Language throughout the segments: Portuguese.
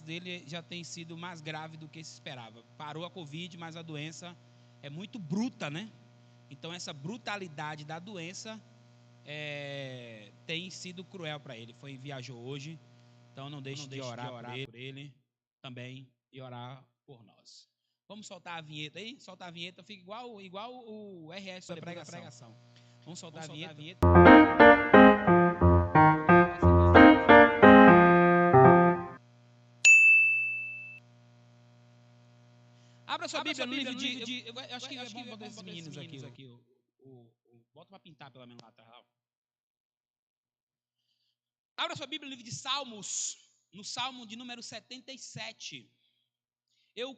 dele já tem sido mais grave do que se esperava. Parou a Covid, mas a doença é muito bruta, né? Então essa brutalidade da doença tem sido cruel para ele. Viajou hoje, então não deixe de orar por ele também e orar por nós. Vamos soltar a vinheta aí? Soltar a vinheta, fica igual o RS da pregação. Vamos soltar a vinheta. Abra sua Bíblia no livro de... Eu acho que é bom botar esses meninos aqui. Bota para pintar pelo menos lá atrás. Abra sua Bíblia no livro de Salmos, no Salmo de número 77. Eu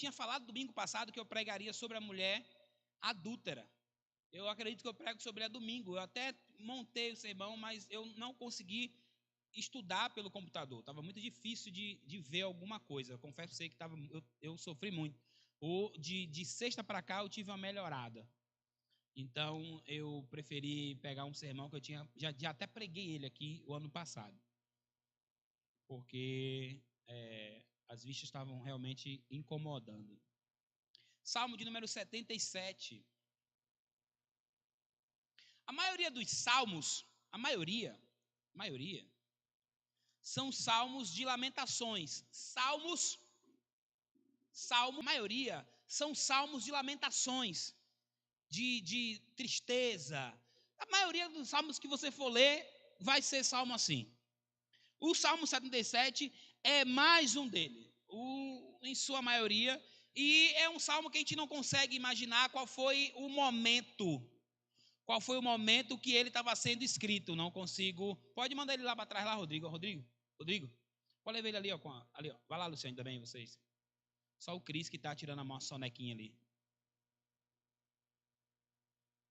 tinha falado domingo passado que eu pregaria sobre a mulher adúltera. Eu acredito que eu prego sobre ela domingo. Eu até montei o sermão, mas eu não consegui estudar pelo computador. Estava muito difícil de ver alguma coisa. Eu confesso para você que eu sofri muito. De sexta para cá eu tive uma melhorada. Então eu preferi pegar um sermão que eu tinha... Já até preguei ele aqui o ano passado. Porque as vistas estavam realmente incomodando. Salmo de número 77. A maioria dos salmos, a maioria, são salmos de lamentações. A maioria são salmos de lamentações, de tristeza. A maioria dos salmos que você for ler vai ser salmo assim. O Salmo 77 é mais um dele, em sua maioria, e é um salmo que a gente não consegue imaginar qual foi o momento que ele estava sendo escrito. Não consigo. Pode mandar ele lá para trás, lá, Rodrigo. Pode levar ele ali, ó. Ali, ó. Vai lá, Luciano, também, vocês. Só o Cris que está tirando a mão sonequinha ali.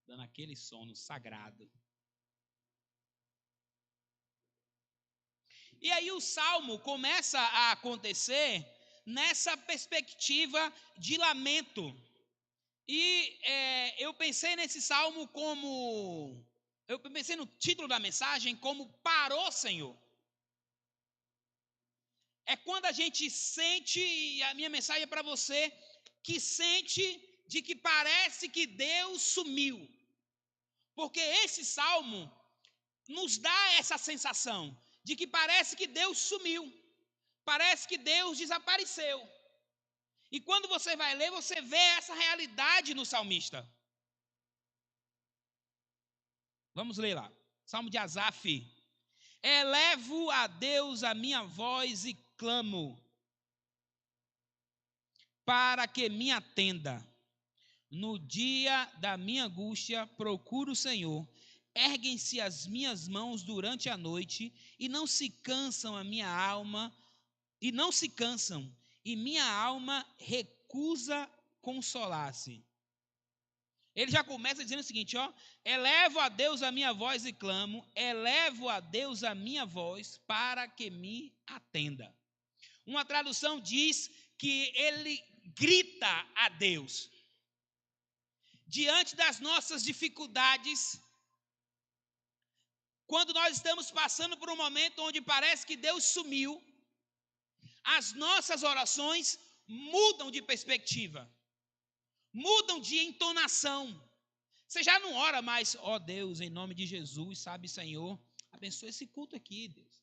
Dando aquele sono sagrado. E aí o salmo começa a acontecer nessa perspectiva de lamento. E eu pensei nesse salmo eu pensei no título da mensagem como Parou, Senhor. É quando a gente sente, e a minha mensagem é para você, que sente de que parece que Deus sumiu. Porque esse salmo nos dá essa sensação de que parece que Deus sumiu. Parece que Deus desapareceu. E quando você vai ler, você vê essa realidade no salmista. Vamos ler lá. Salmo de Asaf. Elevo a Deus a minha voz e clamo, para que me atenda. No dia da minha angústia, procuro o Senhor. Erguem-se as minhas mãos durante a noite, e não se cansam, e minha alma recusa consolar-se. Ele já começa dizendo o seguinte, ó: elevo a Deus a minha voz e clamo, elevo a Deus a minha voz para que me atenda. Uma tradução diz que ele grita a Deus. Diante das nossas dificuldades, quando nós estamos passando por um momento onde parece que Deus sumiu, as nossas orações mudam de perspectiva, mudam de entonação. Você já não ora mais, ó Deus, em nome de Jesus, sabe, Senhor, abençoa esse culto aqui, Deus.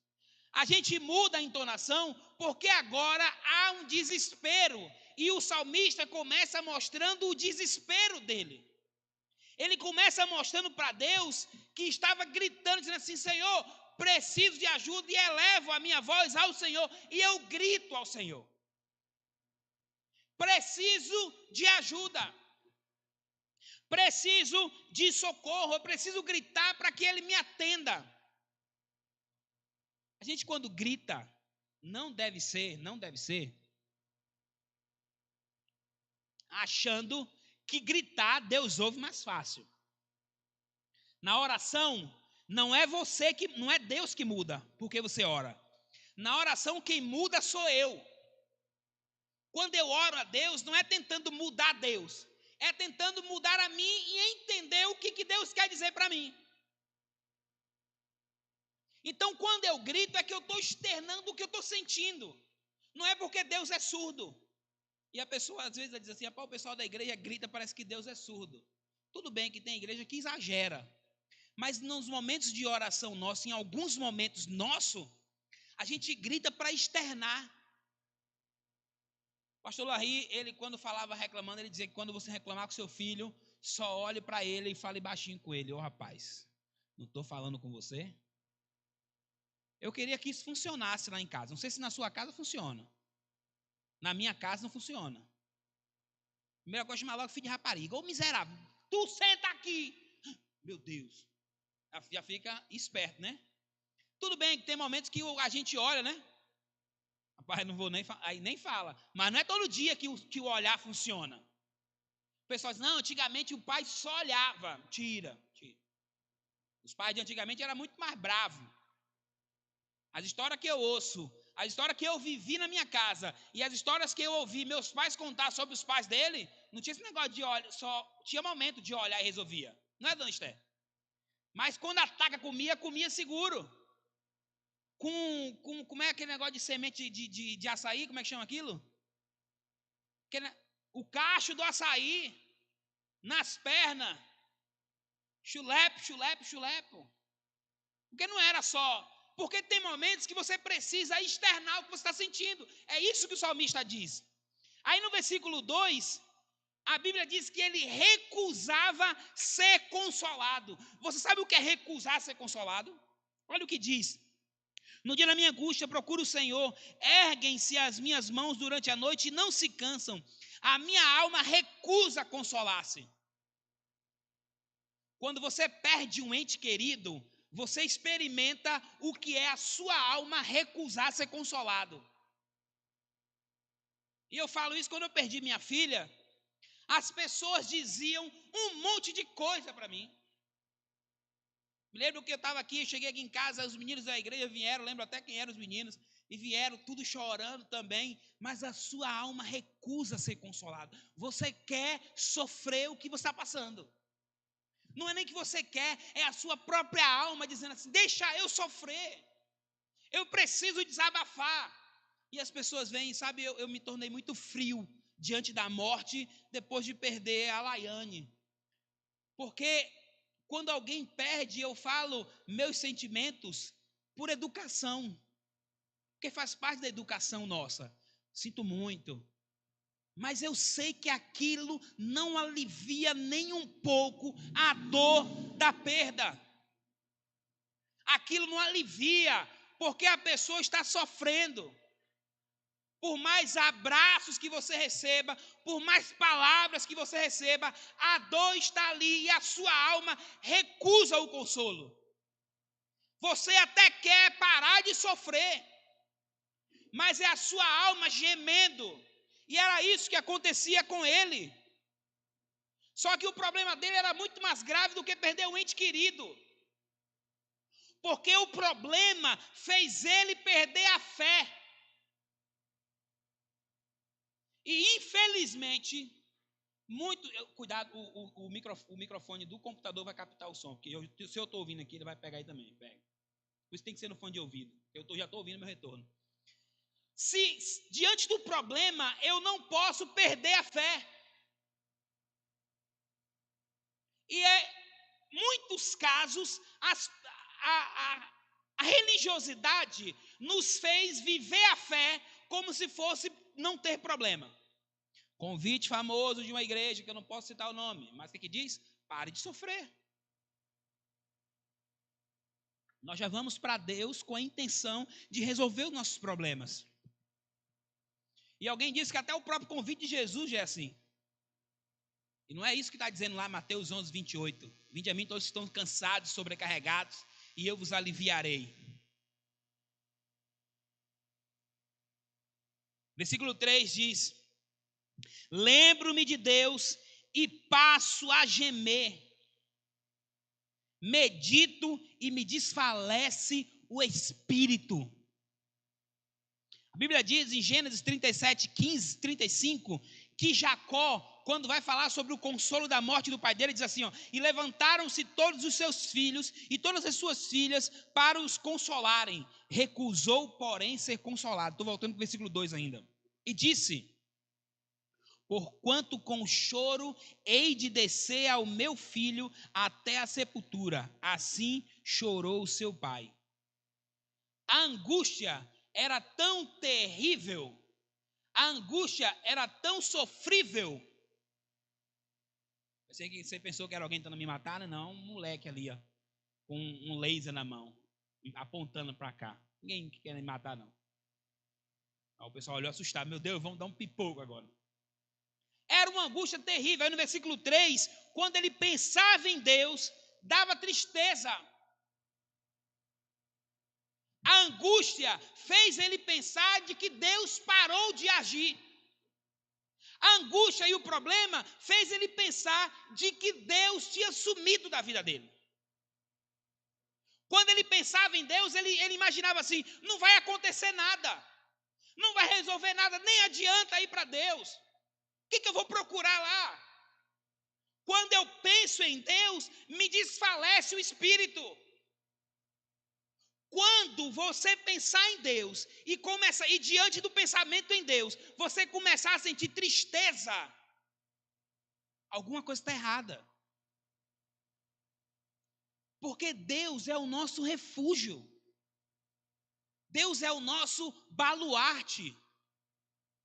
A gente muda a entonação porque agora há um desespero. E o salmista começa mostrando o desespero dele. Ele começa mostrando para Deus que estava gritando, dizendo assim: Senhor, preciso de ajuda, e elevo a minha voz ao Senhor, e eu grito ao Senhor. Preciso de ajuda. Preciso de socorro, eu preciso gritar para que Ele me atenda. A gente quando grita, não deve ser achando que gritar Deus ouve mais fácil. Na oração, não é Deus que muda porque você ora. Na oração quem muda sou eu. Quando eu oro a Deus, não é tentando mudar Deus, é tentando mudar a mim e entender o que Deus quer dizer para mim. Então, quando eu grito, é que eu estou externando o que eu estou sentindo. Não é porque Deus é surdo. E a pessoa às vezes diz assim, o pessoal da igreja grita, parece que Deus é surdo. Tudo bem que tem igreja que exagera. Mas nos momentos de oração nossa, em alguns momentos nossos, a gente grita para externar. O pastor Larry, ele quando falava reclamando, ele dizia que quando você reclamar com seu filho, só olhe para ele e fale baixinho com ele. Ô rapaz, não estou falando com você? Eu queria que isso funcionasse lá em casa. Não sei se na sua casa funciona. Na minha casa não funciona. Primeira coisa, chamar logo filho de rapariga. Ô miserável, tu senta aqui. Meu Deus. Já fica esperto, né? Tudo bem que tem momentos que a gente olha, né? Rapaz, não vou nem falar. Aí nem fala. Mas não é todo dia que o olhar funciona. O pessoal diz, não, antigamente o pai só olhava. Tira. Os pais de antigamente eram muito mais bravos. As histórias que eu ouço, as histórias que eu vivi na minha casa e as histórias que eu ouvi meus pais contar sobre os pais dele, não tinha esse negócio de olhar, só tinha momento de olhar e resolvia. Não é, dona Esther? Mas quando a taca comia seguro. Como é aquele negócio de semente de açaí, como é que chama aquilo? O cacho do açaí, nas pernas, chulepo. Porque não era só... Porque tem momentos que você precisa externar o que você está sentindo. É isso que o salmista diz. Aí no versículo 2, a Bíblia diz que ele recusava ser consolado. Você sabe o que é recusar ser consolado? Olha o que diz. No dia da minha angústia, procuro o Senhor. Erguem-se as minhas mãos durante a noite e não se cansam. A minha alma recusa consolar-se. Quando você perde um ente querido, você experimenta o que é a sua alma recusar ser consolado. E eu falo isso quando eu perdi minha filha. As pessoas diziam um monte de coisa para mim. Me lembro que eu estava aqui, cheguei aqui em casa, os meninos da igreja vieram, lembro até quem eram os meninos, e vieram tudo chorando também, mas a sua alma recusa ser consolado. Você quer sofrer o que você está passando. Não é nem que você quer, é a sua própria alma dizendo assim, deixa eu sofrer. Eu preciso desabafar. E as pessoas vêm, sabe, eu me tornei muito frio diante da morte, depois de perder a Laiane. Porque quando alguém perde, eu falo meus sentimentos por educação. Porque faz parte da educação nossa. Sinto muito. Mas eu sei que aquilo não alivia nem um pouco a dor da perda. Aquilo não alivia, porque a pessoa está sofrendo. Por mais abraços que você receba, por mais palavras que você receba, a dor está ali e a sua alma recusa o consolo. Você até quer parar de sofrer, mas é a sua alma gemendo. E era isso que acontecia com ele. Só que o problema dele era muito mais grave do que perder um ente querido. Porque o problema fez ele perder a fé. E infelizmente, cuidado, o microfone do computador vai captar o som. Porque se eu estou ouvindo aqui, ele vai pegar aí também. Pega. Por isso tem que ser no fone de ouvido. Já estou ouvindo meu retorno. Se diante do problema eu não posso perder a fé. E muitos casos a religiosidade nos fez viver a fé como se fosse não ter problema. Convite famoso de uma igreja, que eu não posso citar o nome, mas o que diz? Pare de sofrer. Nós já vamos para Deus com a intenção de resolver os nossos problemas. E alguém disse que até o próprio convite de Jesus já é assim. E não é isso que está dizendo lá Mateus 11, 28. Vinde a mim todos que estão cansados, sobrecarregados, e eu vos aliviarei. Versículo 3 diz: lembro-me de Deus e passo a gemer. Medito e me desfalece o espírito. A Bíblia diz em Gênesis 37, 15, 35, que Jacó, quando vai falar sobre o consolo da morte do pai dele, diz assim, ó, e levantaram-se todos os seus filhos e todas as suas filhas para os consolarem. Recusou, porém, ser consolado. Estou voltando para o versículo 2 ainda. E disse, porquanto com choro hei de descer ao meu filho até a sepultura. Assim chorou o seu pai. A angústia era tão terrível, a angústia era tão sofrível. Eu sei que você pensou que era alguém tentando me matar, né? Não, um moleque ali, ó, com um laser na mão, apontando para cá. Ninguém quer me matar, não. Aí o pessoal olhou assustado, meu Deus, vamos dar um pipoco agora. Era uma angústia terrível. Aí no versículo 3, quando ele pensava em Deus, dava tristeza. A angústia fez ele pensar de que Deus parou de agir. A angústia e o problema fez ele pensar de que Deus tinha sumido da vida dele. Quando ele pensava em Deus, ele imaginava assim, não vai acontecer nada, não vai resolver nada, nem adianta ir para Deus. O que eu vou procurar lá? Quando eu penso em Deus, me desfalece o espírito. Quando você pensar em Deus e diante do pensamento em Deus, você começar a sentir tristeza, alguma coisa está errada. Porque Deus é o nosso refúgio. Deus é o nosso baluarte.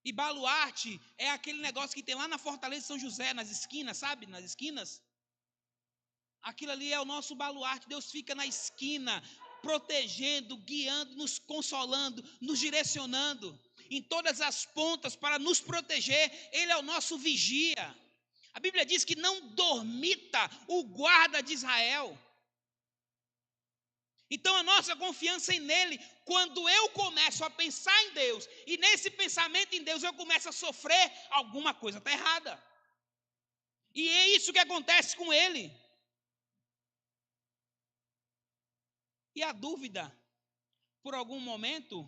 E baluarte é aquele negócio que tem lá na Fortaleza de São José, nas esquinas, sabe? Nas esquinas. Aquilo ali é o nosso baluarte. Deus fica na esquina, protegendo, guiando, nos consolando, nos direcionando em todas as pontas para nos proteger. Ele é o nosso vigia. A Bíblia diz que não dormita o guarda de Israel. Então a nossa confiança nele, quando eu começo a pensar em Deus, e nesse pensamento em Deus eu começo a sofrer, alguma coisa está errada. E é isso que acontece com ele. E a dúvida, por algum momento,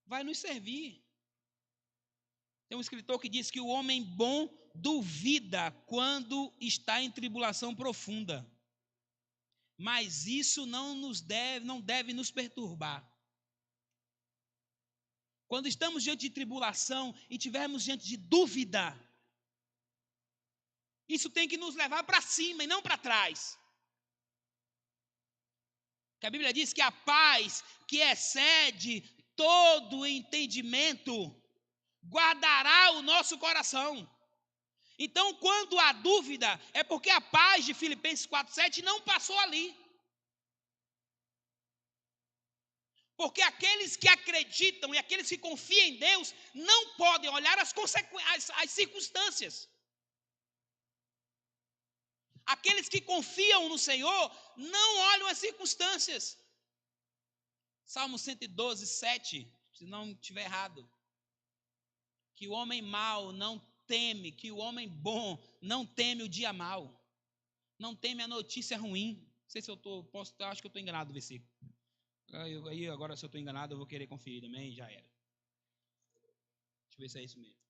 vai nos servir. Tem um escritor que diz que o homem bom duvida quando está em tribulação profunda. Mas isso não deve nos perturbar. Quando estamos diante de tribulação e tivermos diante de dúvida, isso tem que nos levar para cima e não para trás. Que a Bíblia diz que a paz que excede todo entendimento guardará o nosso coração. Então, quando há dúvida, é porque a paz de Filipenses 4:7 não passou ali. Porque aqueles que acreditam e aqueles que confiam em Deus não podem olhar as circunstâncias. Aqueles que confiam no Senhor não olham as circunstâncias. Salmo 112:7, se não estiver errado. Que o homem mau não teme, que o homem bom não teme o dia mau. Não teme a notícia ruim. Não sei se eu acho que eu estou enganado no versículo. Aí agora, se eu estou enganado, eu vou querer conferir também, já era. Deixa eu ver se é isso mesmo.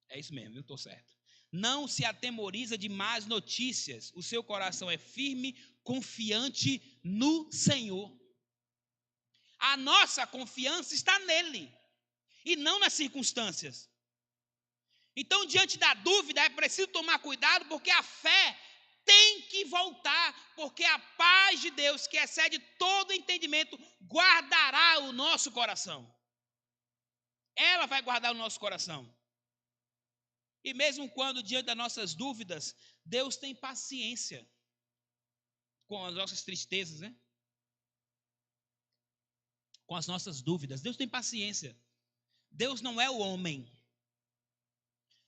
É isso mesmo, eu estou certo. Não se atemoriza de más notícias. O seu coração é firme, confiante no Senhor. A nossa confiança está nele e não nas circunstâncias. Então, diante da dúvida, é preciso tomar cuidado, porque a fé tem que voltar, porque a paz de Deus, que excede todo entendimento, guardará o nosso coração. Ela vai guardar o nosso coração. E mesmo quando, diante das nossas dúvidas, Deus tem paciência com as nossas tristezas, né? Com as nossas dúvidas. Deus tem paciência. Deus não é o homem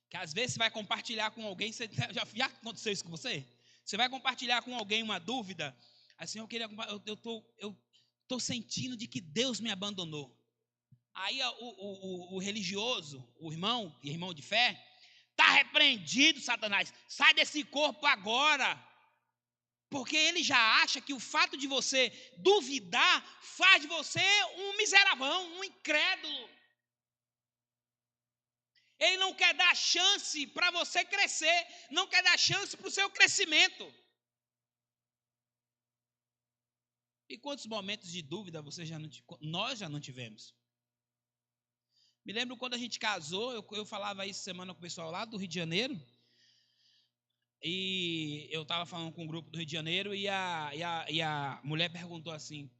que às vezes você vai compartilhar com alguém, já aconteceu isso com você? Você vai compartilhar com alguém uma dúvida, assim, eu estou sentindo de que Deus me abandonou. Aí o religioso, o irmão de fé, está repreendido, Satanás, sai desse corpo agora. Porque ele já acha que o fato de você duvidar faz de você um miseravão, um incrédulo. Ele não quer dar chance para você crescer, não quer dar chance para o seu crescimento. E quantos momentos de dúvida nós já não tivemos? Me lembro quando a gente casou, eu falava isso semana com o pessoal lá do Rio de Janeiro, e eu estava falando com um grupo do Rio de Janeiro, e a mulher perguntou assim,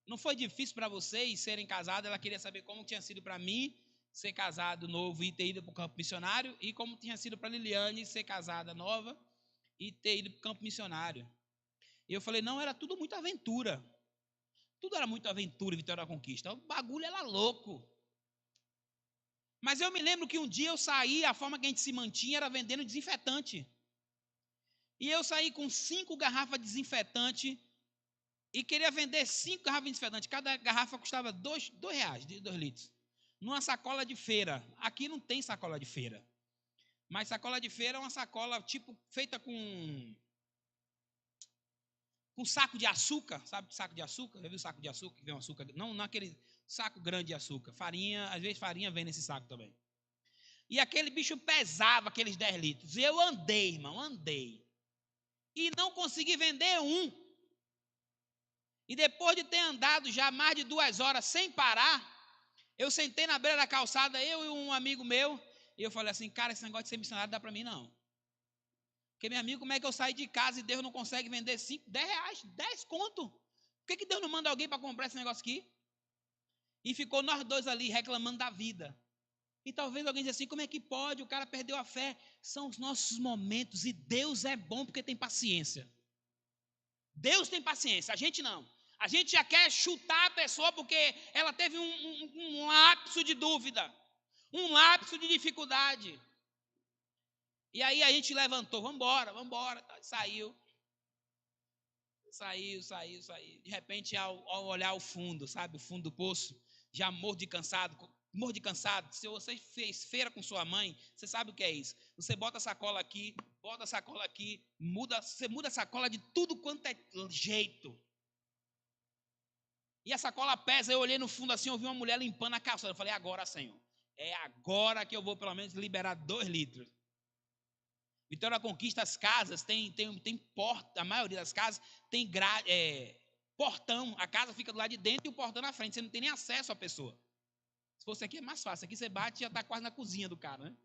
não foi difícil para vocês serem casados? Ela queria saber como tinha sido para mim ser casado novo e ter ido para o campo missionário, e como tinha sido para Liliane ser casada nova e ter ido para o campo missionário. E eu falei, não, era tudo muito aventura. Tudo era muito aventura e Vitória da Conquista. O bagulho era louco. Mas eu me lembro que um dia eu saí, a forma que a gente se mantinha era vendendo desinfetante. E eu saí com 5 garrafas de desinfetante e queria vender 5 garrafas de desinfetante. Cada garrafa custava R$2, de 2 litros. Numa sacola de feira. Aqui não tem sacola de feira. Mas sacola de feira é uma sacola tipo feita com saco de açúcar. Sabe saco de açúcar? Já viu saco de açúcar? Que vem um açúcar? Não aquele saco grande de açúcar. Farinha, às vezes farinha vem nesse saco também. E aquele bicho pesava aqueles 10 litros. E eu andei, irmão, andei. E não consegui vender um. E depois de ter andado já mais de 2 horas sem parar, eu sentei na beira da calçada, eu e um amigo meu, e eu falei assim, cara, esse negócio de ser missionário não dá para mim não. Porque, meu amigo, como é que eu saio de casa e Deus não consegue vender 5, 10 reais, 10 conto? Por que Deus não manda alguém para comprar esse negócio aqui? E ficou nós dois ali reclamando da vida. E talvez alguém diga assim, como é que pode? O cara perdeu a fé. São os nossos momentos, e Deus é bom porque tem paciência. Deus tem paciência, a gente não. A gente já quer chutar a pessoa porque ela teve um lapso de dúvida, um lapso de dificuldade. E aí a gente levantou, vamos embora, saiu. De repente, ao olhar o fundo, sabe, o fundo do poço, já morro de cansado. Se você fez feira com sua mãe, você sabe o que é isso. Você bota a sacola aqui, você muda a sacola de tudo quanto é jeito. E a sacola pesa, eu olhei no fundo assim, eu vi uma mulher limpando a calçada. Eu falei, agora, Senhor, é agora que eu vou pelo menos liberar 2 litros. Vitória da Conquista, as casas tem porta, a maioria das casas tem portão. A casa fica do lado de dentro e o portão na frente. Você não tem nem acesso à pessoa. Se fosse aqui é mais fácil. Aqui você bate e já está quase na cozinha do cara, né?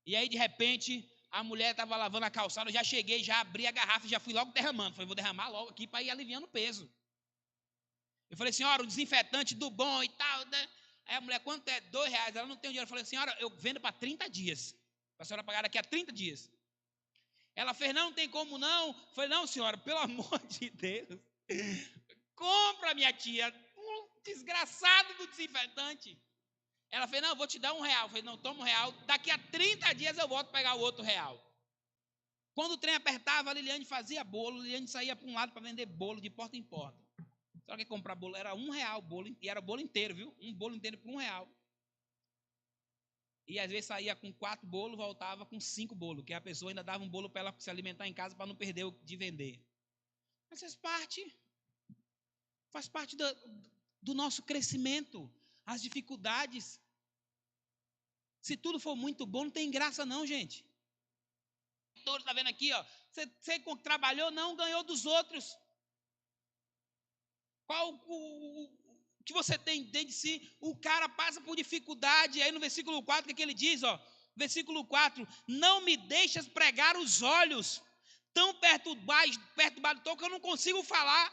E aí, de repente, a mulher estava lavando a calçada. Eu já cheguei, já abri a garrafa e já fui logo derramando. Falei, vou derramar logo aqui para ir aliviando o peso. Eu falei, senhora, o desinfetante do bom e tal, né? Aí a mulher, quanto é? R$2. Ela não tem dinheiro. Eu falei, senhora, eu vendo para 30 dias. Para a senhora pagar daqui a 30 dias. Ela fez, não tem como não. Eu falei, não, senhora, pelo amor de Deus. Compra, minha tia, um desgraçado do desinfetante. Ela fez, não, eu vou te dar R$1. Eu falei, não, toma R$1. Daqui a 30 dias eu volto pegar o outro R$1. Quando o trem apertava, a Liliane fazia bolo. A Liliane saía para um lado para vender bolo de porta em porta. Só que comprar bolo era R$1 o bolo, e era o bolo inteiro, viu? Um bolo inteiro por R$1. E às vezes saía com 4 bolos, voltava com 5 bolos, que a pessoa ainda dava um bolo para ela se alimentar em casa para não perder o de vender. Mas faz parte do nosso crescimento, as dificuldades. Se tudo for muito bom, não tem graça não, gente. Todos está vendo aqui, ó, você trabalhou, não ganhou dos outros. Qual o que você tem dentro de si? O cara passa por dificuldade. Aí no versículo 4, o que ele diz? Ó? Versículo 4, não me deixas pregar os olhos, tão perturbado estou que eu não consigo falar.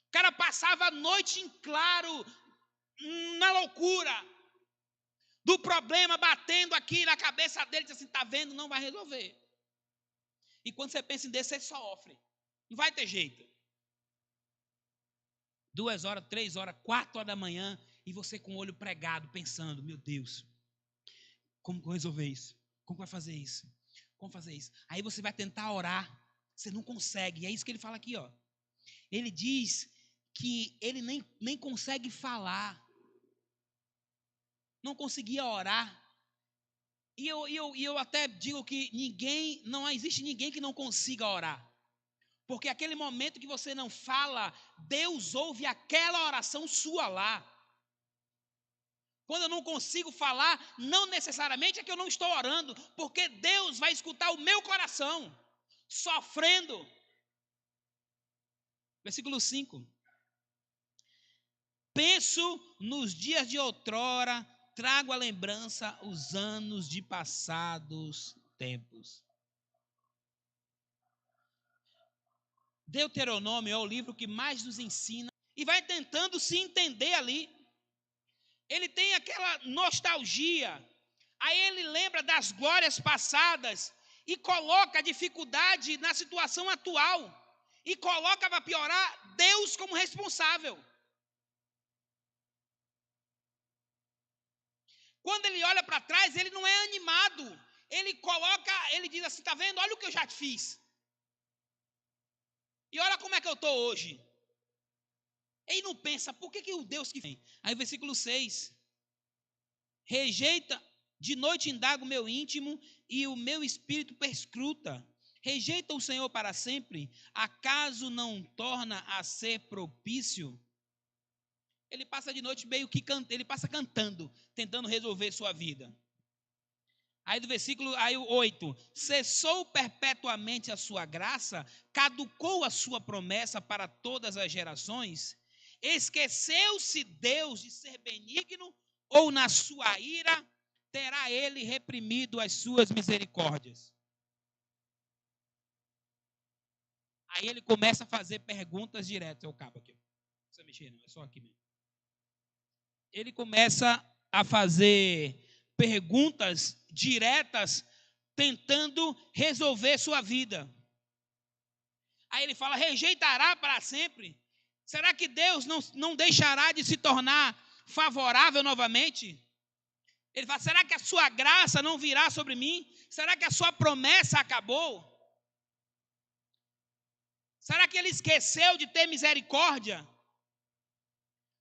O cara passava a noite em claro, na loucura, do problema batendo aqui na cabeça dele, diz assim, está vendo, não vai resolver. E quando você pensa em Deus, você sofre. Não vai ter jeito. 2 horas, 3 horas, 4 horas da manhã, e você com o olho pregado, pensando, meu Deus, como que eu vou resolver isso? Como vai fazer isso? Como fazer isso? Aí você vai tentar orar, você não consegue. E é isso que ele fala aqui, ó. Ele diz que ele nem consegue falar. Não conseguia orar. E eu até digo que não existe ninguém que não consiga orar. Porque aquele momento que você não fala, Deus ouve aquela oração sua lá. Quando eu não consigo falar, não necessariamente é que eu não estou orando, porque Deus vai escutar o meu coração, sofrendo. Versículo 5. Penso nos dias de outrora, trago à lembrança os anos de passados tempos. Deuteronômio é o livro que mais nos ensina e vai tentando se entender ali. Ele tem aquela nostalgia, aí ele lembra das glórias passadas e coloca a dificuldade na situação atual e coloca para piorar Deus como responsável. Quando ele olha para trás, ele não é animado. Ele diz assim, está vendo? Olha o que eu já te fiz. E olha como é que eu estou hoje. Ele não pensa, por que o Deus que vem? Aí versículo 6. Rejeita, de noite indaga o meu íntimo e o meu espírito perscruta. Rejeita o Senhor para sempre? Acaso não torna a ser propício? Ele passa de noite meio que ele passa cantando, tentando resolver sua vida. Aí do versículo 8, cessou perpetuamente a sua graça, caducou a sua promessa para todas as gerações, esqueceu-se Deus de ser benigno, ou na sua ira terá ele reprimido as suas misericórdias? Aí ele começa a fazer perguntas diretas. Eu cabo aqui, não precisa mexer não, é só aqui mesmo. Ele começa a fazer perguntas diretas, tentando resolver sua vida. Aí ele fala, rejeitará para sempre? Será que Deus não deixará de se tornar favorável novamente? Ele fala, será que a sua graça não virá sobre mim? Será que a sua promessa acabou? Será que ele esqueceu de ter misericórdia?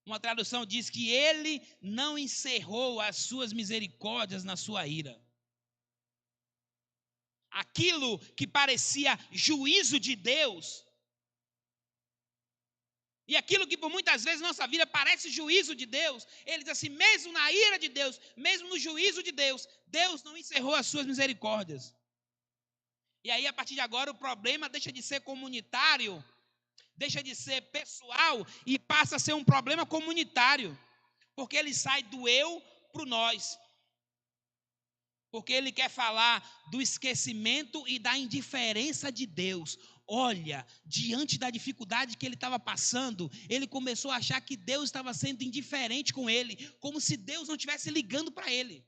Uma tradução diz que ele não encerrou as suas misericórdias na sua ira. Aquilo que parecia juízo de Deus, e aquilo que por muitas vezes na nossa vida parece juízo de Deus, ele diz assim, mesmo na ira de Deus, mesmo no juízo de Deus, Deus não encerrou as suas misericórdias. E aí a partir de agora o problema deixa de ser comunitário, deixa de ser pessoal e passa a ser um problema comunitário, porque ele sai do eu para o nós. Porque ele quer falar do esquecimento e da indiferença de Deus. Olha, diante da dificuldade que ele estava passando, ele começou a achar que Deus estava sendo indiferente com ele, como se Deus não estivesse ligando para ele.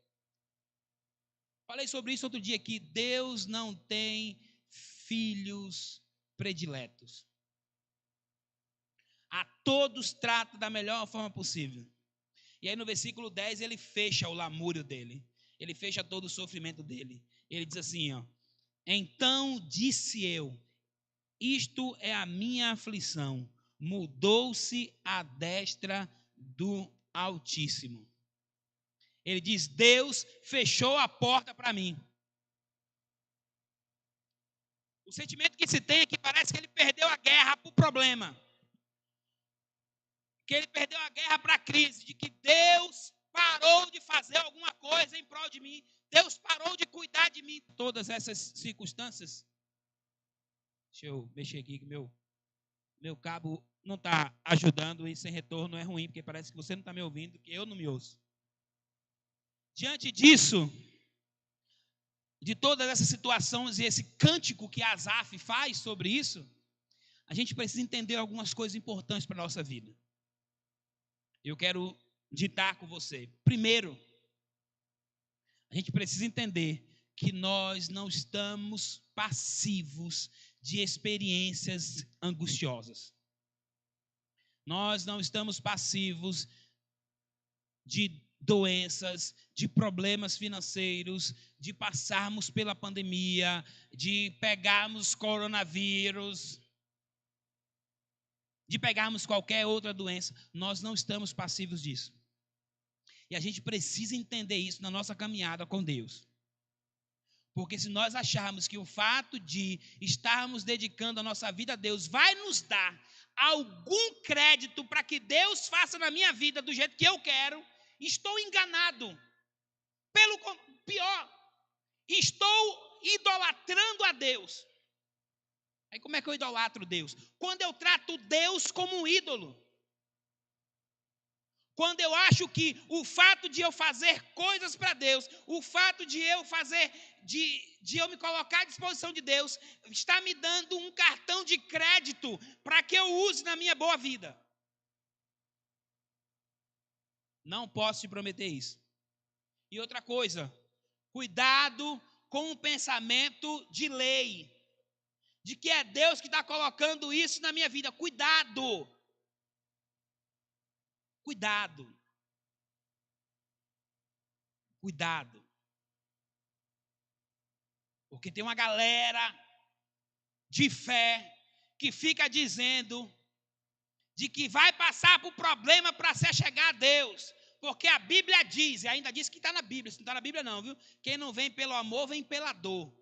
Falei sobre isso outro dia aqui. Deus não tem filhos prediletos. A todos trata da melhor forma possível. E aí no versículo 10 ele fecha o lamúrio dele. Ele fecha todo o sofrimento dele. Ele diz assim, ó. Então disse eu, isto é a minha aflição. Mudou-se a destra do Altíssimo. Ele diz, Deus fechou a porta para mim. O sentimento que se tem é que parece que ele perdeu a guerra para o problema. Que ele perdeu a guerra para a crise. De que Deus parou de fazer alguma coisa em prol de mim. Deus parou de cuidar de mim. Todas essas circunstâncias. Deixa eu mexer aqui que meu cabo não está ajudando e sem retorno é ruim, porque parece que você não está me ouvindo, que eu não me ouço. Diante disso, de todas essas situações e esse cântico que Asaf faz sobre isso, a gente precisa entender algumas coisas importantes para a nossa vida. Eu quero ditar com você. Primeiro, a gente precisa entender que nós não estamos passivos de experiências angustiosas. Nós não estamos passivos de doenças, de problemas financeiros, de passarmos pela pandemia, de pegarmos coronavírus, de pegarmos qualquer outra doença. Nós não estamos passivos disso. E a gente precisa entender isso na nossa caminhada com Deus. Porque se nós acharmos que o fato de estarmos dedicando a nossa vida a Deus vai nos dar algum crédito para que Deus faça na minha vida do jeito que eu quero, estou enganado. Pior, estou idolatrando a Deus. Aí como é que eu idolatro Deus? Quando eu trato Deus como um ídolo. Quando eu acho que o fato de eu fazer coisas para Deus, o fato de eu fazer, de eu me colocar à disposição de Deus, está me dando um cartão de crédito para que eu use na minha boa vida. Não posso te prometer isso. E outra coisa, cuidado com o pensamento de lei, de que é Deus que está colocando isso na minha vida. Cuidado. Cuidado. Cuidado. Porque tem uma galera de fé que fica dizendo de que vai passar por problema para se chegar a Deus. Porque a Bíblia diz, e ainda diz que está na Bíblia, se não está na Bíblia não, viu? Quem não vem pelo amor, vem pela dor.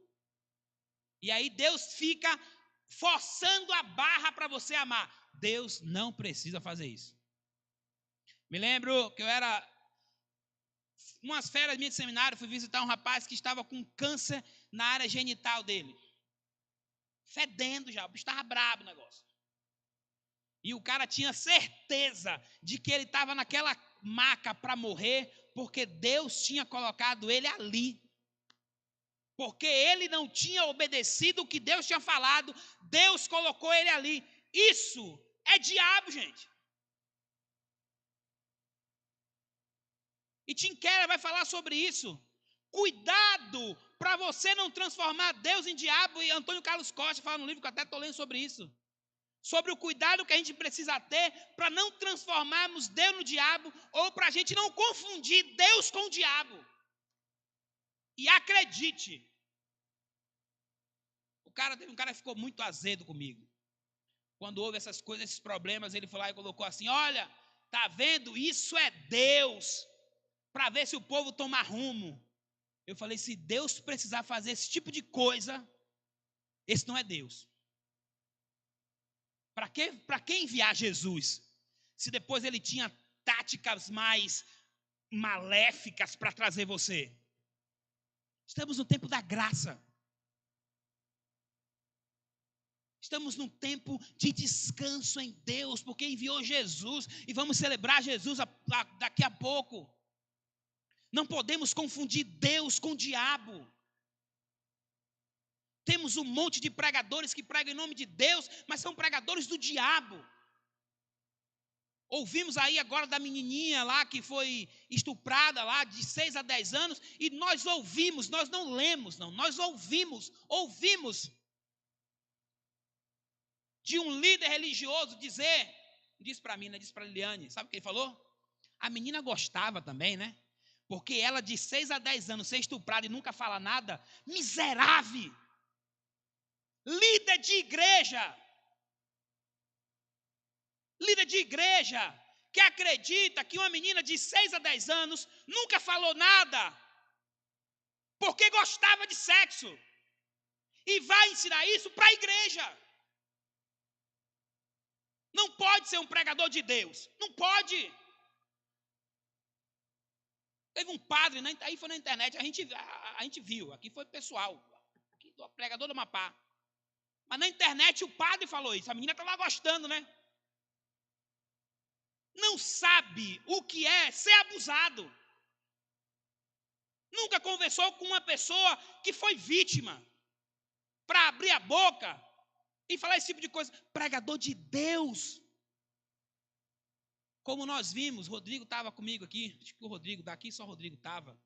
E aí Deus fica forçando a barra para você amar. Deus não precisa fazer isso. Me lembro que eu era, umas férias minhas de seminário, fui visitar um rapaz que estava com câncer na área genital dele. Fedendo já, o bicho estava brabo o negócio. E o cara tinha certeza de que ele estava naquela maca para morrer, porque Deus tinha colocado ele ali. Porque ele não tinha obedecido o que Deus tinha falado, Deus colocou ele ali. Isso é diabo, gente. E Tim Keller vai falar sobre isso. Cuidado para você não transformar Deus em diabo. E Antônio Carlos Costa fala no livro que eu até estou lendo sobre isso. Sobre o cuidado que a gente precisa ter para não transformarmos Deus no diabo, ou para a gente não confundir Deus com o diabo. E acredite, teve um cara que ficou muito azedo comigo. Quando houve essas coisas, esses problemas, ele foi lá e colocou assim: olha, tá vendo? Isso é Deus, para ver se o povo toma rumo. Eu falei, se Deus precisar fazer esse tipo de coisa, esse não é Deus. Para que enviar Jesus? Se depois ele tinha táticas mais maléficas para trazer você. Estamos no tempo da graça. Estamos num tempo de descanso em Deus, porque enviou Jesus e vamos celebrar Jesus daqui a pouco. Não podemos confundir Deus com o diabo. Temos um monte de pregadores que pregam em nome de Deus, mas são pregadores do diabo. Ouvimos aí agora da menininha lá que foi estuprada lá de 6 a 10 anos, e nós ouvimos, nós não lemos não, nós ouvimos de um líder religioso dizer, disse para mim, né, disse para a Liliane, sabe o que ele falou? A menina gostava também, né? Porque ela de 6 a 10 anos ser estuprada e nunca fala nada, miserável. Líder de igreja que acredita que uma menina de 6 a 10 anos nunca falou nada porque gostava de sexo e vai ensinar isso para a igreja. Não pode ser um pregador de Deus, não pode. Teve um padre, aí foi na internet, a gente viu, aqui foi pessoal, aqui, o pregador do Amapá. Mas na internet o padre falou isso, a menina estava gostando, né? Não sabe o que é ser abusado. Nunca conversou com uma pessoa que foi vítima para abrir a boca e falar esse tipo de coisa. Pregador de Deus. Como nós vimos, Rodrigo estava comigo aqui, acho que o Rodrigo, daqui só o Rodrigo estava.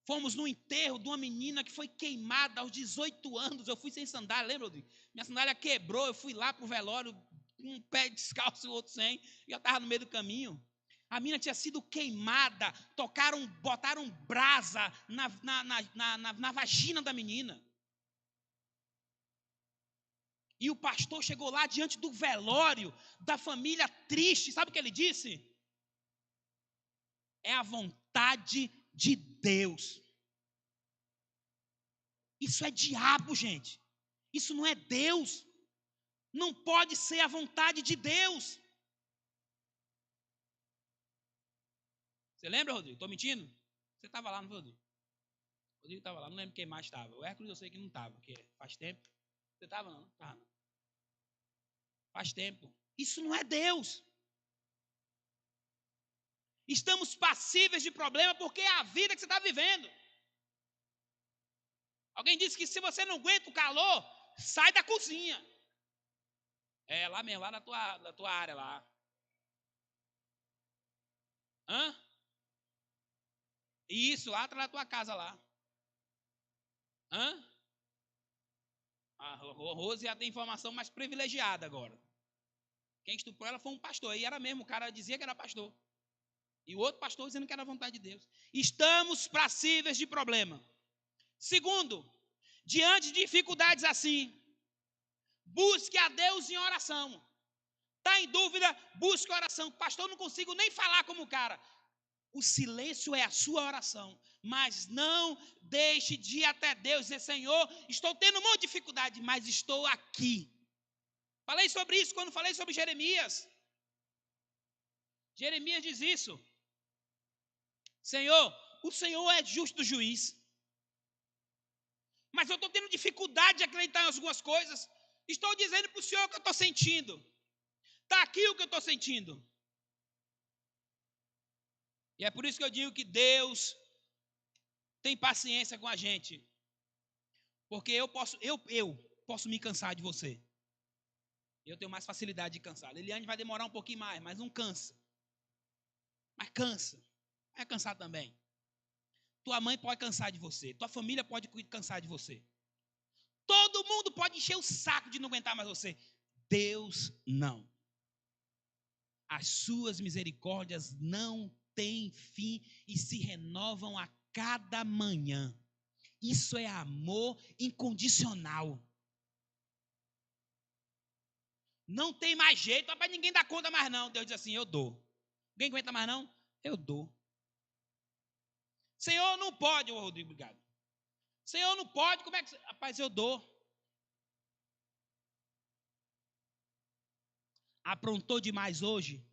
Fomos no enterro de uma menina que foi queimada aos 18 anos. Eu fui sem sandália, lembra, Rodrigo? Minha sandália quebrou, eu fui lá para o velório, um pé descalço e o outro sem, e eu estava no meio do caminho. A menina tinha sido queimada, botaram brasa na vagina da menina. E o pastor chegou lá diante do velório da família triste. Sabe o que ele disse? É a vontade de Deus. Isso é diabo, gente. Isso não é Deus. Não pode ser a vontade de Deus. Você lembra, Rodrigo? Estou mentindo? Você estava lá, não foi, Rodrigo? O Rodrigo estava lá, não lembro quem mais estava. O Hércules eu sei que não estava, porque faz tempo. Você estava não? Estava não. Faz tempo. Isso não é Deus. Estamos passíveis de problema porque é a vida que você está vivendo. Alguém disse que se você não aguenta o calor, sai da cozinha. É, lá mesmo, lá na tua área lá. Hã? Isso, lá atrás da tua casa lá. Hã? A Rose já tem informação mais privilegiada agora. Quem estuprou ela foi um pastor. E era mesmo, o cara dizia que era pastor. E o outro pastor dizendo que era vontade de Deus. Estamos passíveis de problema. Segundo, diante de dificuldades assim, busque a Deus em oração. Está em dúvida, busque oração. Pastor, eu não consigo nem falar como o cara. O silêncio é a sua oração. Mas não deixe de ir até Deus e dizer, Senhor, estou tendo um monte de dificuldade, mas estou aqui. Falei sobre isso quando falei sobre Jeremias. Jeremias diz isso. Senhor, o Senhor é justo juiz. Mas eu estou tendo dificuldade de acreditar em algumas coisas. Estou dizendo para o Senhor o que eu estou sentindo. Está aqui o que eu estou sentindo. E é por isso que eu digo que Deus tem paciência com a gente. Porque eu posso me cansar de você. Eu tenho mais facilidade de cansar. Liliane vai demorar um pouquinho mais, mas não cansa. Mas cansa. Vai cansar também. Tua mãe pode cansar de você. Tua família pode cansar de você. Todo mundo pode encher o saco de não aguentar mais você. Deus não. As suas misericórdias não têm fim e se renovam a cada manhã. Isso é amor incondicional. Não tem mais jeito, rapaz, ninguém dá conta mais não. Deus diz assim, eu dou. Ninguém aguenta mais não? Eu dou. Senhor, não pode, Rodrigo, obrigado. Senhor, não pode, como é que... Rapaz, eu dou. Aprontou demais hoje?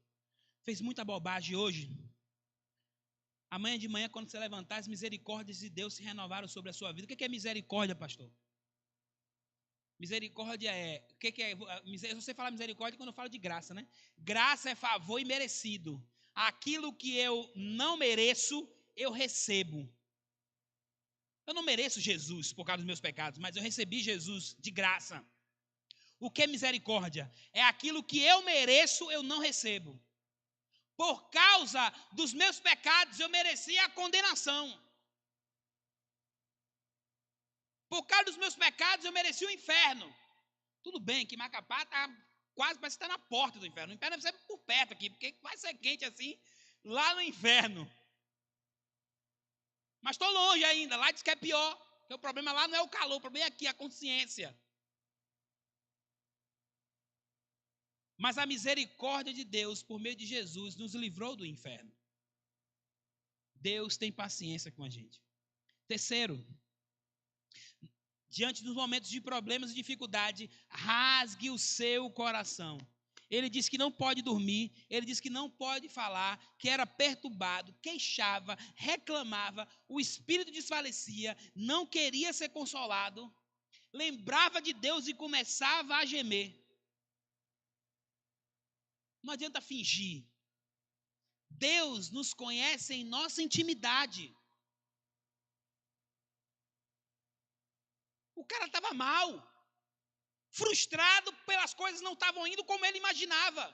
Fez muita bobagem hoje? Amanhã de manhã, quando você levantar, as misericórdias de Deus se renovaram sobre a sua vida. O que é misericórdia, pastor? Misericórdia é... O que é? Você fala misericórdia quando eu falo de graça, né? Graça é favor imerecido. Aquilo que eu não mereço, eu recebo. Eu não mereço Jesus por causa dos meus pecados, mas eu recebi Jesus de graça. O que é misericórdia? É aquilo que eu mereço, eu não recebo. Por causa dos meus pecados, eu merecia a condenação. Por causa dos meus pecados, eu merecia o inferno. Tudo bem que Macapá está quase, parece que está na porta do inferno. O inferno deve ser por perto aqui, porque vai ser quente assim, lá no inferno. Mas estou longe ainda, lá diz que é pior. Porque o problema lá não é o calor, o problema é aqui, a consciência. Mas a misericórdia de Deus, por meio de Jesus, nos livrou do inferno. Deus tem paciência com a gente. Terceiro, diante dos momentos de problemas e dificuldade, rasgue o seu coração. Ele disse que não pode dormir, ele disse que não pode falar, que era perturbado, queixava, reclamava, o espírito desfalecia, não queria ser consolado, lembrava de Deus e começava a gemer. Não adianta fingir. Deus nos conhece em nossa intimidade. O cara estava mal, frustrado pelas coisas não estavam indo como ele imaginava.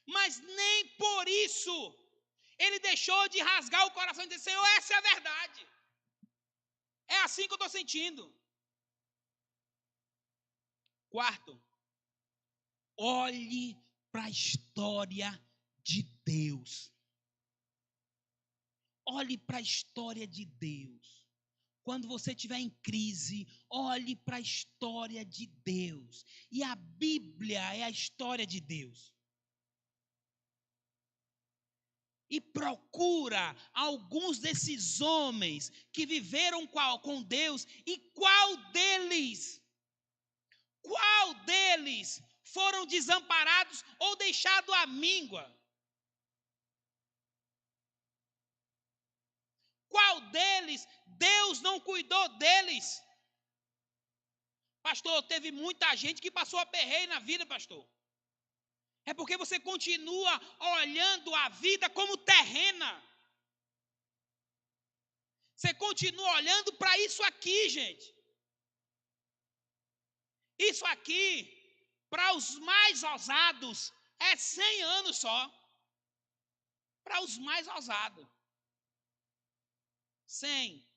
Mas nem por isso ele deixou de rasgar o coração e dizer, Senhor, essa é a verdade. É assim que eu estou sentindo. Quarto, olhe para a história de Deus. Olhe para a história de Deus. Quando você estiver em crise, olhe para a história de Deus. E a Bíblia é a história de Deus. e procura alguns desses homens que viveram com Deus e qual deles foram desamparados ou deixados à míngua. Qual deles Deus não cuidou deles? Pastor, teve muita gente que passou aperreio na vida, pastor. É porque você continua olhando a vida como terrena. Você continua olhando para isso aqui, gente. Isso aqui, para os mais ousados, é 100 anos só. Para os mais ousados. 100.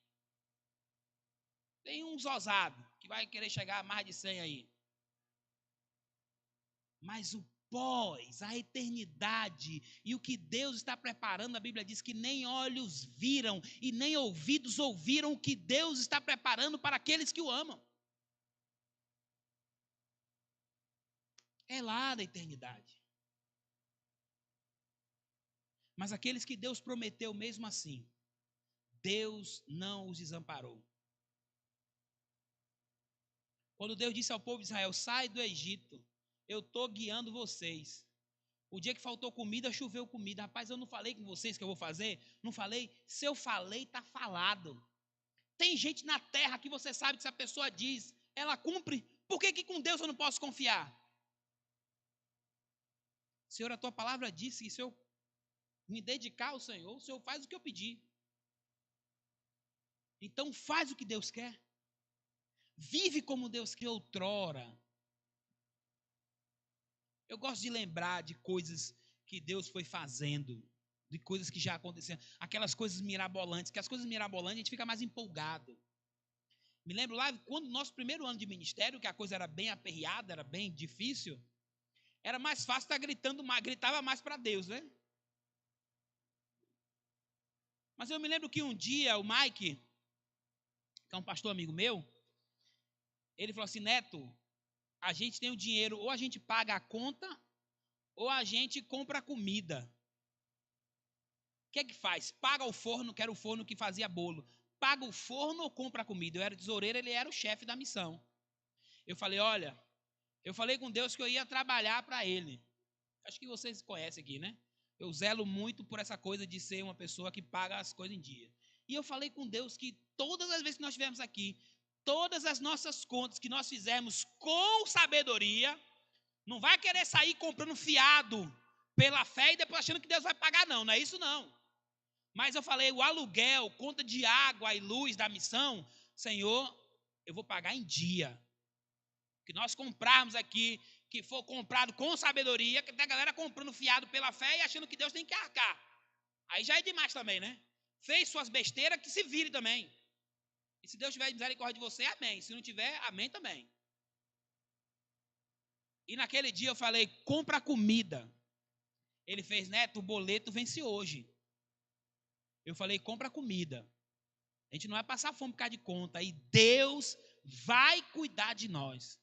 Tem uns ousados que vai querer chegar a mais de 100 aí. Mas o pós, a eternidade e o que Deus está preparando, a Bíblia diz que nem olhos viram e nem ouvidos ouviram o que Deus está preparando para aqueles que o amam. É lá da eternidade. Mas aqueles que Deus prometeu mesmo assim, Deus não os desamparou. Quando Deus disse ao povo de Israel, sai do Egito, eu estou guiando vocês. O dia que faltou comida, choveu comida. Rapaz, eu não falei com vocês que eu vou fazer? Não falei? Se eu falei, está falado. Tem gente na terra que você sabe que se a pessoa diz, ela cumpre. Por que com Deus eu não posso confiar? Senhor, a tua palavra disse que se eu me dedicar ao Senhor, o Senhor faz o que eu pedi. Então faz o que Deus quer. Vive como Deus quer outrora. Eu gosto de lembrar de coisas que Deus foi fazendo, de coisas que já aconteceram, aquelas coisas mirabolantes, que as coisas mirabolantes a gente fica mais empolgado. Me lembro lá, quando nosso primeiro ano de ministério, que a coisa era bem aperreada, era bem difícil, era mais fácil estar gritava mais para Deus, né? Mas eu me lembro que um dia o Mike, que é um pastor amigo meu, ele falou assim, Neto, a gente tem o dinheiro, ou a gente paga a conta, ou a gente compra comida. O que é que faz? Paga o forno, que era o forno que fazia bolo. Paga o forno ou compra a comida? Eu era tesoureiro, ele era o chefe da missão. Eu falei, olha, eu falei com Deus que eu ia trabalhar para ele. Acho que vocês conhecem aqui, né? Eu zelo muito por essa coisa de ser uma pessoa que paga as coisas em dia. E eu falei com Deus que todas as vezes que nós estivermos aqui, todas as nossas contas que nós fizermos com sabedoria, não vai querer sair comprando fiado pela fé e depois achando que Deus vai pagar, não. Não é isso, não. Mas eu falei, o aluguel, conta de água e luz da missão, Senhor, eu vou pagar em dia. Que nós comprarmos aqui, que for comprado com sabedoria, que tem a galera comprando fiado pela fé e achando que Deus tem que arcar. Aí já é demais também, né? Fez suas besteiras, que se vire também. E se Deus tiver misericórdia de você, amém. Se não tiver, amém também. E naquele dia eu falei, compra comida. Ele fez, Neto, o boleto vence hoje. Eu falei, compra comida. A gente não vai passar fome por causa de conta. E Deus vai cuidar de nós.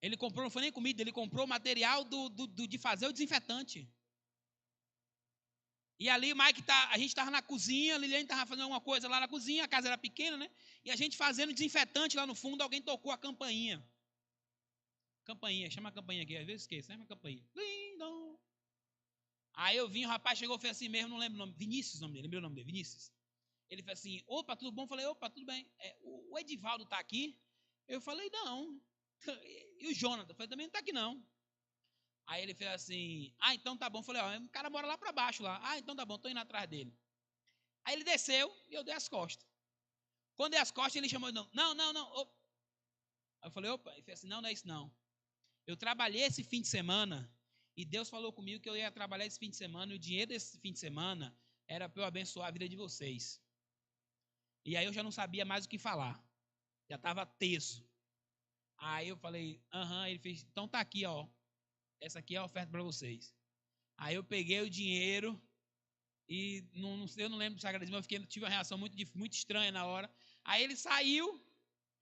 Ele comprou, não foi nem comida, ele comprou material de fazer o desinfetante. E ali o Mike, a gente estava na cozinha, a Liliane estava fazendo alguma coisa lá na cozinha, a casa era pequena, né? E a gente fazendo desinfetante lá no fundo, alguém tocou a campainha. Campainha, chama a campainha aqui, às vezes esqueço, chama a campainha. Lindo. Aí eu vim, o rapaz chegou e fez assim mesmo, não lembro o nome, Vinícius o nome dele, lembrei o nome dele, Vinícius. Ele fez assim, opa, tudo bom? Eu falei, opa, tudo bem. O Edivaldo está aqui? Eu falei, não. E o Jonathan? Eu falei, também não está aqui não. Aí ele fez assim, então tá bom. Eu falei, o cara mora lá para baixo lá. Então tá bom, estou indo atrás dele. Aí ele desceu e eu dei as costas. Quando dei as costas, ele chamou, não. Aí eu falei, opa, ele fez assim, não é isso não. Eu trabalhei esse fim de semana e Deus falou comigo que eu ia trabalhar esse fim de semana e o dinheiro desse fim de semana era para eu abençoar a vida de vocês. E aí eu já não sabia mais o que falar. Já estava teso. Aí eu falei, ele fez, então tá aqui, ó. Essa aqui é a oferta para vocês. Aí eu peguei o dinheiro e eu não lembro se agradeci, mas eu tive uma reação muito estranha na hora. Aí ele saiu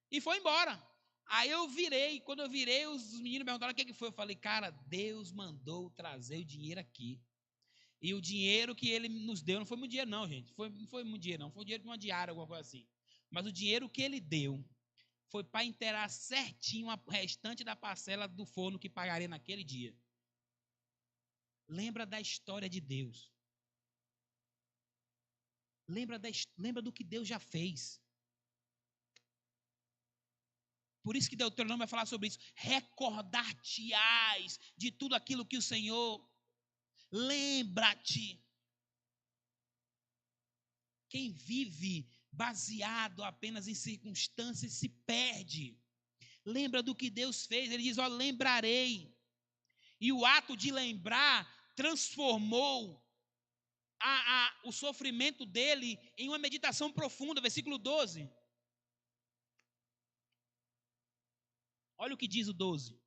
e foi embora. Aí eu virei, quando eu virei, os meninos perguntaram o que foi. Eu falei, cara, Deus mandou trazer o dinheiro aqui. E o dinheiro que ele nos deu, não foi muito dinheiro não, gente. Não foi muito dinheiro não, foi dinheiro de uma diária, alguma coisa assim. Mas o dinheiro que ele deu foi para inteirar certinho a restante da parcela do forno que pagaria naquele dia. Lembra da história de Deus. Lembra do que Deus já fez. Por isso que Deuteronômio vai falar sobre isso. Recordar-te-ás de tudo aquilo que o Senhor... Lembra-te. Quem vive baseado apenas em circunstâncias se perde. Lembra do que Deus fez. Ele diz, lembrarei. E o ato de lembrar transformou o sofrimento dele em uma meditação profunda. Versículo 12. Olha o que diz o 12.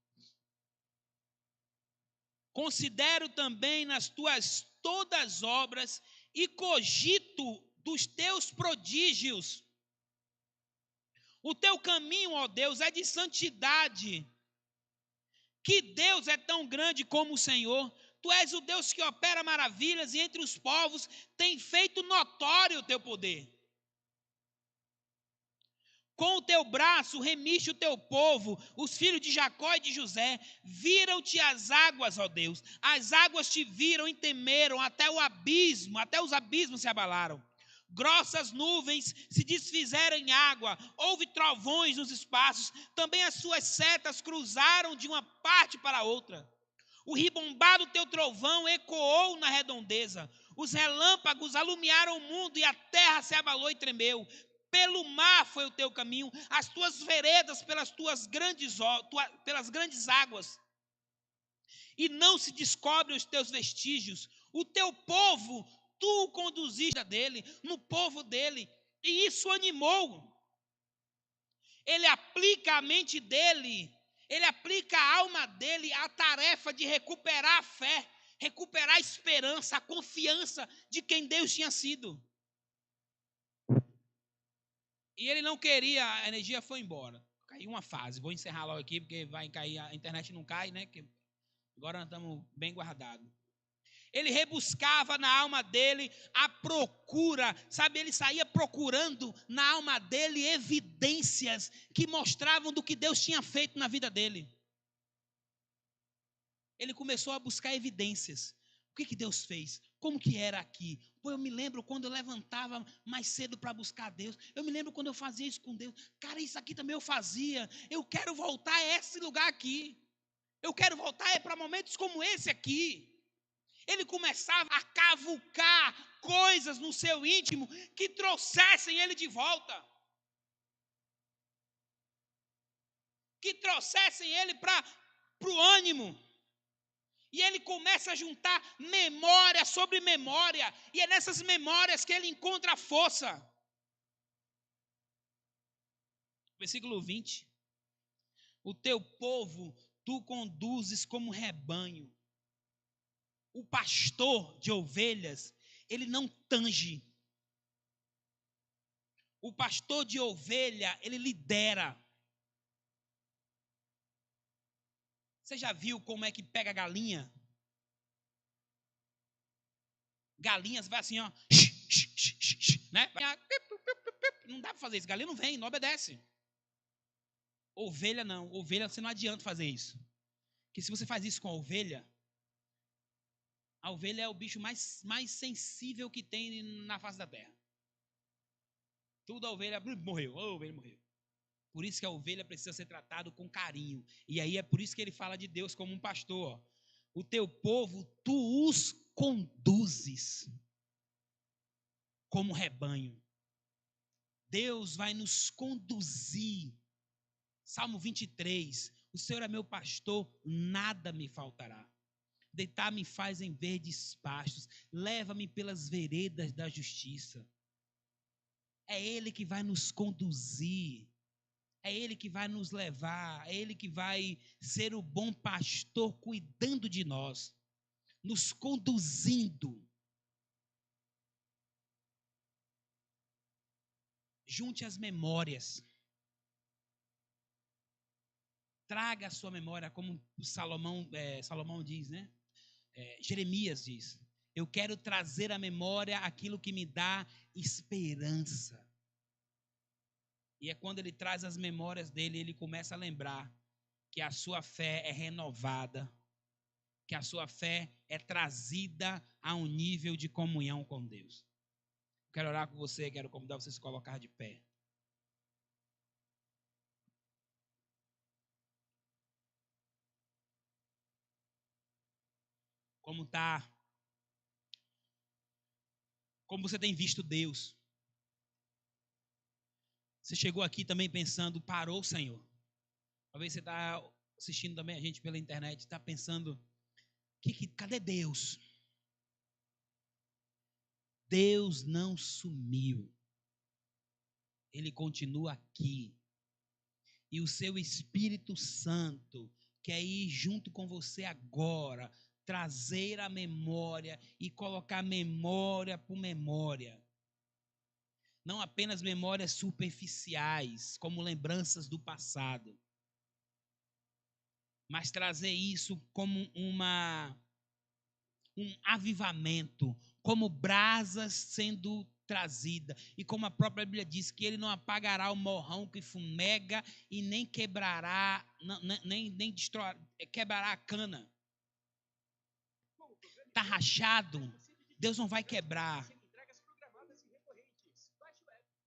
Considero também nas tuas todas obras e cogito dos teus prodígios. O teu caminho, ó Deus, é de santidade. Que Deus é tão grande como o Senhor. Tu és o Deus que opera maravilhas e entre os povos tem feito notório o teu poder. Com o teu braço remiste o teu povo, os filhos de Jacó e de José. Viram-te as águas, ó Deus. As águas te viram e temeram, até os abismos se abalaram. Grossas nuvens se desfizeram em água, houve trovões nos espaços. Também as suas setas cruzaram de uma parte para outra. O ribombar do teu trovão ecoou na redondeza. Os relâmpagos alumiaram o mundo e a terra se abalou e tremeu. Pelo mar foi o teu caminho, as tuas veredas pelas grandes águas. E não se descobrem os teus vestígios. O teu povo, tu o conduziste dele, no povo dele. E isso animou. Ele aplica a mente dele, ele aplica a alma dele à tarefa de recuperar a fé, recuperar a esperança, a confiança de quem Deus tinha sido. E ele não queria, a energia foi embora. Caiu uma fase. Vou encerrar logo aqui, porque vai cair, a internet não cai, né? Que agora nós estamos bem guardados. Ele rebuscava na alma dele a procura, sabe? Ele saía procurando na alma dele evidências que mostravam do que Deus tinha feito na vida dele. Ele começou a buscar evidências. O que Deus fez? Como que era aqui? Pô, eu me lembro quando eu levantava mais cedo para buscar Deus. Eu me lembro quando eu fazia isso com Deus. Cara, isso aqui também eu fazia. Eu quero voltar a esse lugar aqui. Eu quero voltar para momentos como esse aqui. Ele começava a cavucar coisas no seu íntimo que trouxessem ele de volta. Que trouxessem ele para o ânimo. E ele começa a juntar memória sobre memória. E é nessas memórias que ele encontra a força. Versículo 20. O teu povo tu conduzes como rebanho. O pastor de ovelhas, ele não tange. O pastor de ovelha, ele lidera. Você já viu como é que pega a galinha? Galinhas vai assim, ó. Né? Não dá para fazer isso. Galinha não vem, não obedece. Ovelha não. Ovelha você não adianta fazer isso. Porque se você faz isso com a ovelha é o bicho mais sensível que tem na face da terra. Tudo a ovelha morreu. A ovelha morreu. Por isso que a ovelha precisa ser tratada com carinho. E aí é por isso que ele fala de Deus como um pastor. Ó. O teu povo, tu os conduzes como rebanho. Deus vai nos conduzir. Salmo 23. O Senhor é meu pastor, nada me faltará. Deitar-me faz em verdes pastos. Leva-me pelas veredas da justiça. É Ele que vai nos conduzir. É Ele que vai nos levar, é Ele que vai ser o bom pastor cuidando de nós, nos conduzindo. Junte as memórias. Traga a sua memória, como Salomão diz, né? Jeremias diz. Eu quero trazer à memória aquilo que me dá esperança. E é quando ele traz as memórias dele, ele começa a lembrar que a sua fé é renovada, que a sua fé é trazida a um nível de comunhão com Deus. Quero orar com você, quero convidar você a se colocar de pé. Como tá? Como você tem visto Deus? Você chegou aqui também pensando, parou, Senhor? Talvez você está assistindo também a gente pela internet, está pensando, cadê Deus? Deus não sumiu. Ele continua aqui. E o seu Espírito Santo quer ir junto com você agora, trazer a memória e colocar memória por memória. Não apenas memórias superficiais, como lembranças do passado, mas trazer isso como um avivamento, como brasas sendo trazida. E como a própria Bíblia diz, que ele não apagará o morrão que fumega e nem quebrará, nem quebrará a cana. Está rachado, Deus não vai quebrar.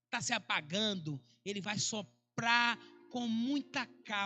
Está se apagando, ele vai soprar com muita calma.